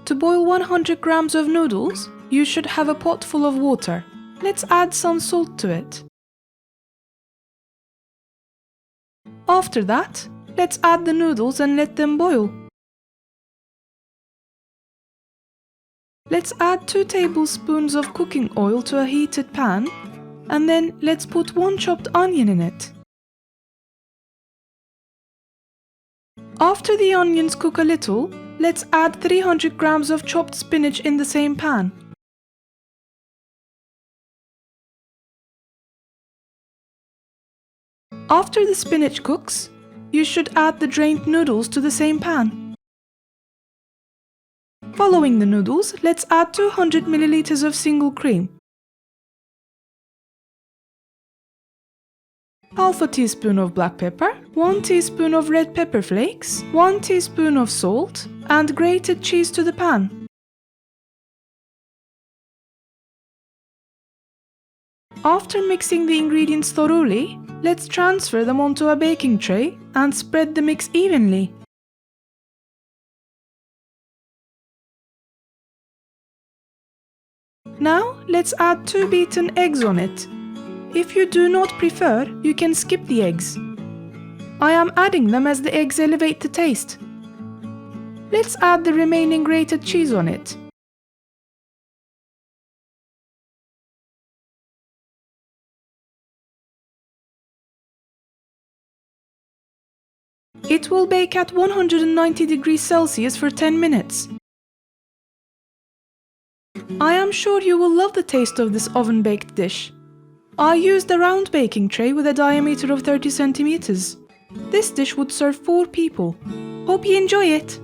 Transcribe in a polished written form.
To boil 100 grams of noodles, you should have a pot full of water. Let's add some salt to it. After that, let's add the noodles and let them boil. Let's add 2 tablespoons of cooking oil to a heated pan, and then let's put 1 chopped onion in it. After the onions cook a little, let's add 300 grams of chopped spinach in the same pan. After the spinach cooks, you should add the drained noodles to the same pan. Following the noodles, let's add 200 ml of single cream, half a teaspoon of black pepper, 1 teaspoon of red pepper flakes, 1 teaspoon of salt, and grated cheese to the pan. After mixing the ingredients thoroughly, let's transfer them onto a baking tray and spread the mix evenly. Now, let's add 2 beaten eggs on it. If you do not prefer, you can skip the eggs. I am adding them as the eggs elevate the taste. Let's add the remaining grated cheese on it. It will bake at 190 degrees Celsius for 10 minutes. I am sure you will love the taste of this oven-baked dish. I used a round baking tray with a diameter of 30 centimeters. This dish would serve 4 people. Hope you enjoy it!